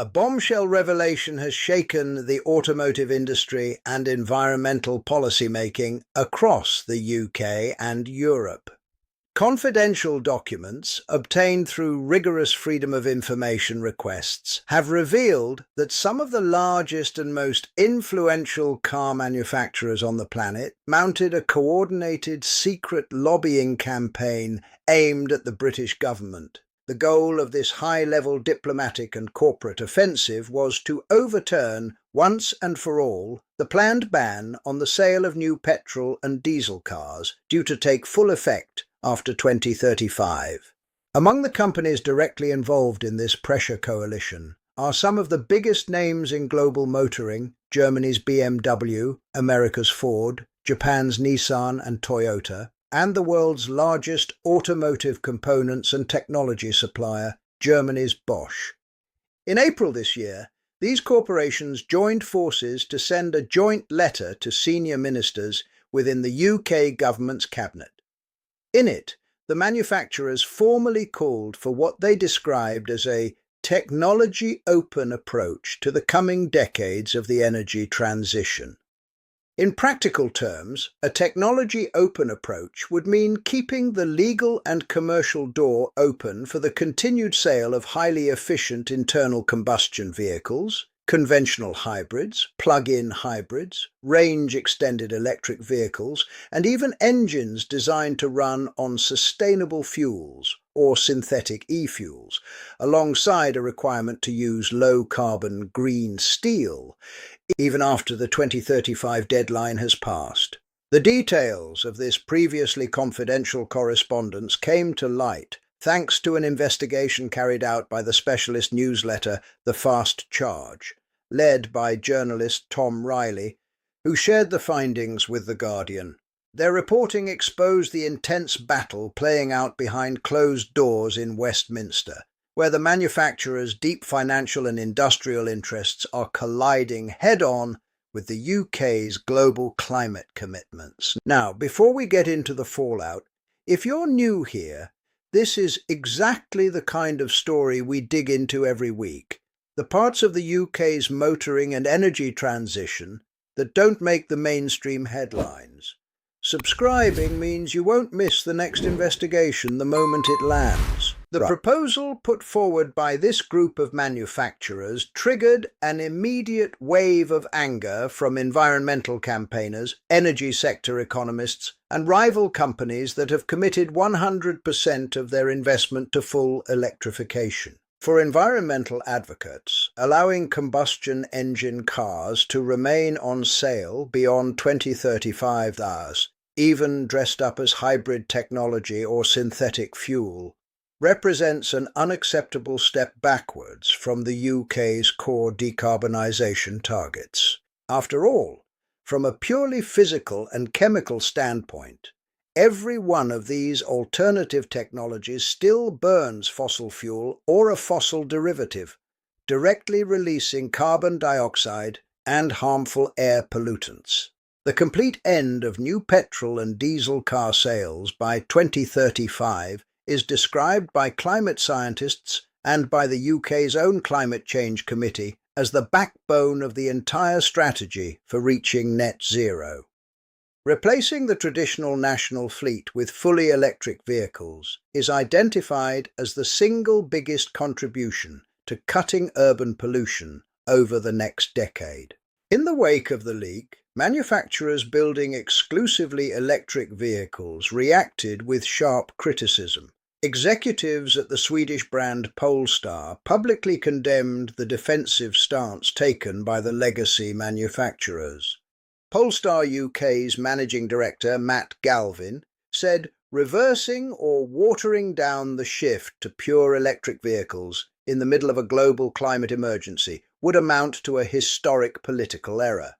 A bombshell revelation has shaken the automotive industry and environmental policymaking across the UK and Europe. Confidential documents, obtained through rigorous freedom of information requests, have revealed that some of the largest and most influential car manufacturers on the planet mounted a coordinated secret lobbying campaign aimed at the British government. The goal of this high-level diplomatic and corporate offensive was to overturn, once and for all, the planned ban on the sale of new petrol and diesel cars, due to take full effect after 2035. Among the companies directly involved in this pressure coalition are some of the biggest names in global motoring: Germany's BMW, America's Ford, Japan's Nissan and Toyota, and the world's largest automotive components and technology supplier, Germany's Bosch. In April this year, these corporations joined forces to send a joint letter to senior ministers within the UK government's cabinet. In it, the manufacturers formally called for what they described as a technology-open approach to the coming decades of the energy transition. In practical terms, a technology-open approach would mean keeping the legal and commercial door open for the continued sale of highly efficient internal combustion vehicles, conventional hybrids, plug-in hybrids, range-extended electric vehicles, and even engines designed to run on sustainable fuels or synthetic e-fuels, alongside a requirement to use low-carbon green steel, even after the 2035 deadline has passed. The details of this previously confidential correspondence came to light thanks to an investigation carried out by the specialist newsletter The Fast Charge, led by journalist Tom Riley, who shared the findings with The Guardian. Their reporting exposed the intense battle playing out behind closed doors in Westminster, where the manufacturers' deep financial and industrial interests are colliding head-on with the UK's global climate commitments. Now, before we get into the fallout, if you're new here, this is exactly the kind of story we dig into every week. The parts of the UK's motoring and energy transition that don't make the mainstream headlines. Subscribing means you won't miss the next investigation the moment it lands. The proposal put forward by this group of manufacturers triggered an immediate wave of anger from environmental campaigners, energy sector economists, and rival companies that have committed 100% of their investment to full electrification. For environmental advocates, allowing combustion engine cars to remain on sale beyond 2035, even dressed up as hybrid technology or synthetic fuel, represents an unacceptable step backwards from the UK's core decarbonisation targets. After all, from a purely physical and chemical standpoint, every one of these alternative technologies still burns fossil fuel or a fossil derivative, directly releasing carbon dioxide and harmful air pollutants. The complete end of new petrol and diesel car sales by 2035 is described by climate scientists and by the UK's own Climate Change Committee as the backbone of the entire strategy for reaching net zero. Replacing the traditional national fleet with fully electric vehicles is identified as the single biggest contribution to cutting urban pollution over the next decade. In the wake of the leak, manufacturers building exclusively electric vehicles reacted with sharp criticism. Executives at the Swedish brand Polestar publicly condemned the defensive stance taken by the legacy manufacturers. Polestar UK's managing director Matt Galvin said reversing or watering down the shift to pure electric vehicles in the middle of a global climate emergency would amount to a historic political error.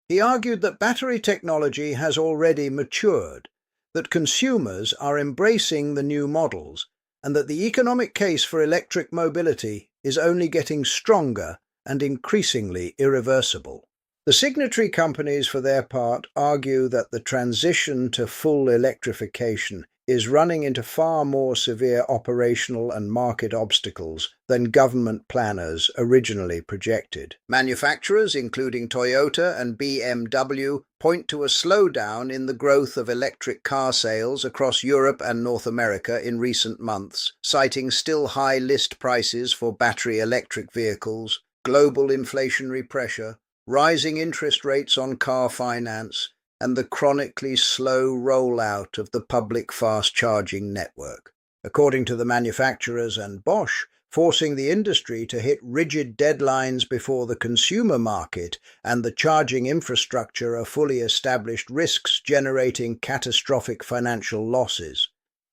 He argued that battery technology has already matured, that consumers are embracing the new models, and that the economic case for electric mobility is only getting stronger and increasingly irreversible. The signatory companies, for their part, argue that the transition to full electrification is running into far more severe operational and market obstacles than government planners originally projected. Manufacturers, including Toyota and BMW, point to a slowdown in the growth of electric car sales across Europe and North America in recent months, citing still high list prices for battery electric vehicles, global inflationary pressure, rising interest rates on car finance, and the chronically slow rollout of the public fast-charging network. According to the manufacturers and Bosch, forcing the industry to hit rigid deadlines before the consumer market and the charging infrastructure are fully established, risks generating catastrophic financial losses.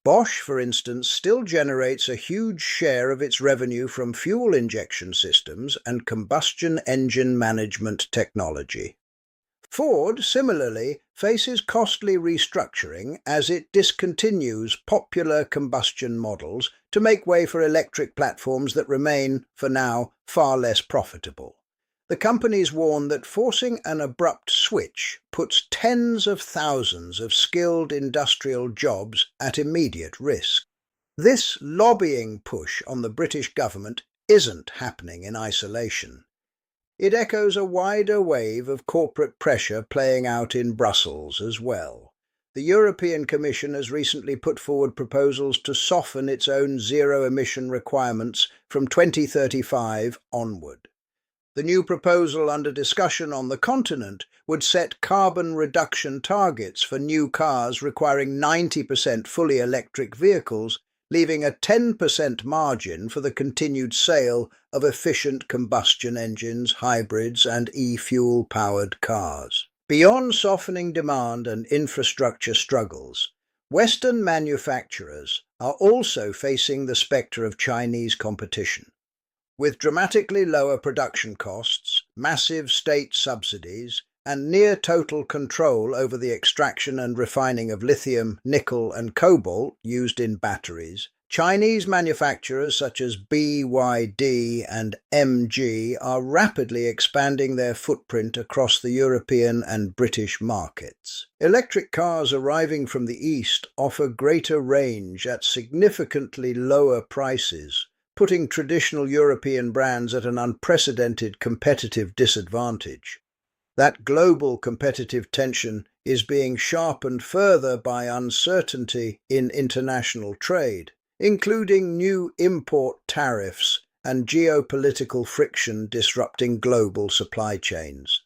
Bosch, for instance, still generates a huge share of its revenue from fuel injection systems and combustion engine management technology. Ford, similarly, faces costly restructuring as it discontinues popular combustion models to make way for electric platforms that remain, for now, far less profitable. The companies warn that forcing an abrupt switch puts tens of thousands of skilled industrial jobs at immediate risk. This lobbying push on the British government isn't happening in isolation. It echoes a wider wave of corporate pressure playing out in Brussels as well. The European Commission has recently put forward proposals to soften its own zero-emission requirements from 2035 onward. The new proposal under discussion on the continent would set carbon reduction targets for new cars requiring 90% fully electric vehicles, leaving a 10% margin for the continued sale of efficient combustion engines, hybrids, and e-fuel-powered cars. Beyond softening demand and infrastructure struggles, Western manufacturers are also facing the spectre of Chinese competition. With dramatically lower production costs, massive state subsidies, and near-total control over the extraction and refining of lithium, nickel, and cobalt used in batteries, Chinese manufacturers such as BYD and MG are rapidly expanding their footprint across the European and British markets. Electric cars arriving from the East offer greater range at significantly lower prices, putting traditional European brands at an unprecedented competitive disadvantage. That global competitive tension is being sharpened further by uncertainty in international trade, including new import tariffs and geopolitical friction disrupting global supply chains.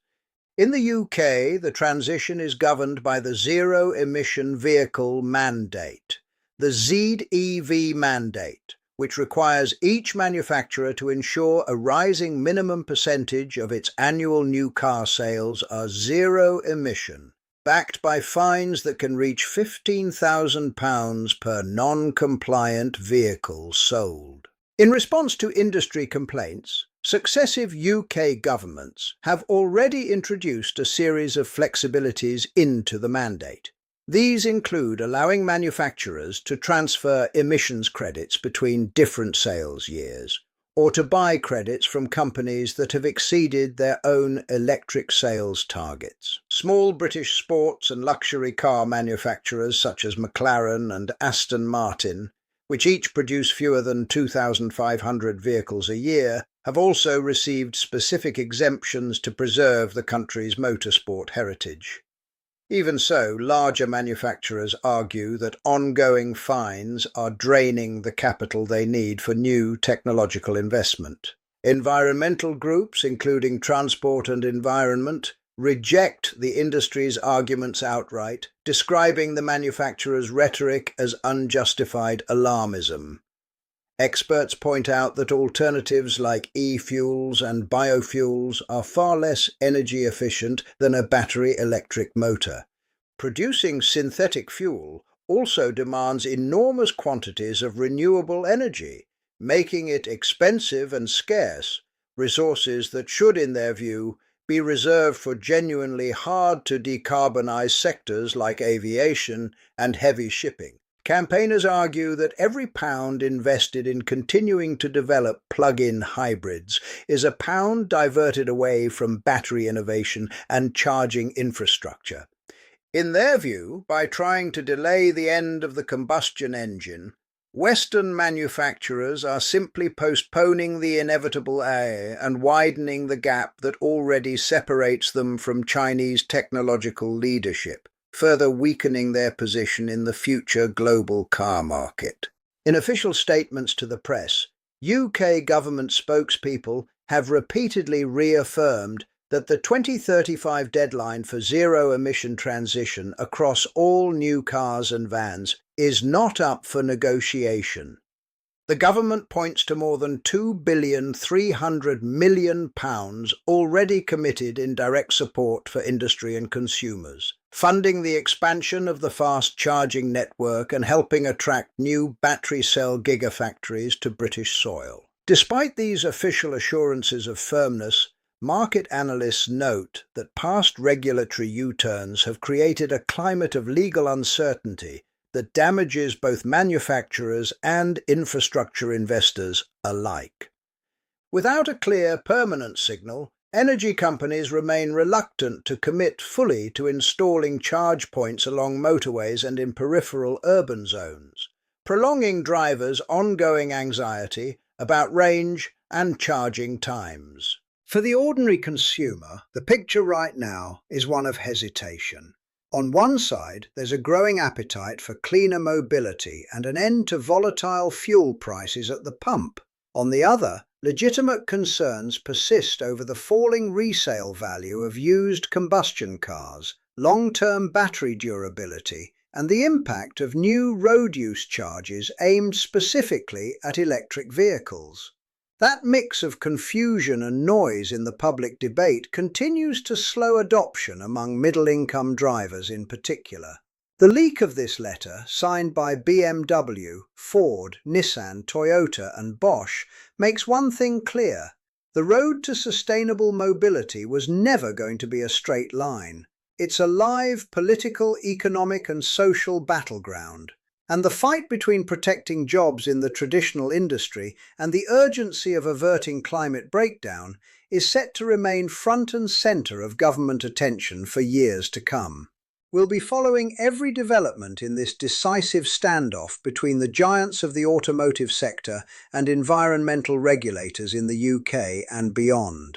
In the UK, the transition is governed by the zero-emission vehicle mandate, the ZEV mandate, which requires each manufacturer to ensure a rising minimum percentage of its annual new car sales are zero-emission, backed by fines that can reach £15,000 per non-compliant vehicle sold. In response to industry complaints, successive UK governments have already introduced a series of flexibilities into the mandate. These include allowing manufacturers to transfer emissions credits between different sales years, or to buy credits from companies that have exceeded their own electric sales targets. Small British sports and luxury car manufacturers such as McLaren and Aston Martin, which each produce fewer than 2,500 vehicles a year, have also received specific exemptions to preserve the country's motorsport heritage. Even so, larger manufacturers argue that ongoing fines are draining the capital they need for new technological investment. Environmental groups, including Transport and Environment, reject the industry's arguments outright, describing the manufacturers' rhetoric as unjustified alarmism. Experts point out that alternatives like e-fuels and biofuels are far less energy efficient than a battery electric motor. Producing synthetic fuel also demands enormous quantities of renewable energy, making it expensive and scarce, resources that should, in their view, be reserved for genuinely hard to decarbonize sectors like aviation and heavy shipping. Campaigners argue that every pound invested in continuing to develop plug-in hybrids is a pound diverted away from battery innovation and charging infrastructure. In their view, by trying to delay the end of the combustion engine, Western manufacturers are simply postponing the inevitable and widening the gap that already separates them from Chinese technological leadership, further weakening their position in the future global car market. In official statements to the press, UK government spokespeople have repeatedly reaffirmed that the 2035 deadline for zero-emission transition across all new cars and vans is not up for negotiation. The government points to more than £2.3 billion already committed in direct support for industry and consumers, funding the expansion of the fast charging network and helping attract new battery cell gigafactories to British soil. Despite these official assurances of firmness, market analysts note that past regulatory U-turns have created a climate of legal uncertainty that damages both manufacturers and infrastructure investors alike. Without a clear, permanent signal, energy companies remain reluctant to commit fully to installing charge points along motorways and in peripheral urban zones, prolonging drivers' ongoing anxiety about range and charging times. For the ordinary consumer, the picture right now is one of hesitation. On one side, there's a growing appetite for cleaner mobility and an end to volatile fuel prices at the pump. On the other, legitimate concerns persist over the falling resale value of used combustion cars, long-term battery durability, and the impact of new road use charges aimed specifically at electric vehicles. That mix of confusion and noise in the public debate continues to slow adoption among middle-income drivers in particular. The leak of this letter, signed by BMW, Ford, Nissan, Toyota and Bosch, makes one thing clear. The road to sustainable mobility was never going to be a straight line. It's a live political, economic and social battleground. And the fight between protecting jobs in the traditional industry and the urgency of averting climate breakdown is set to remain front and centre of government attention for years to come. We'll be following every development in this decisive standoff between the giants of the automotive sector and environmental regulators in the UK and beyond.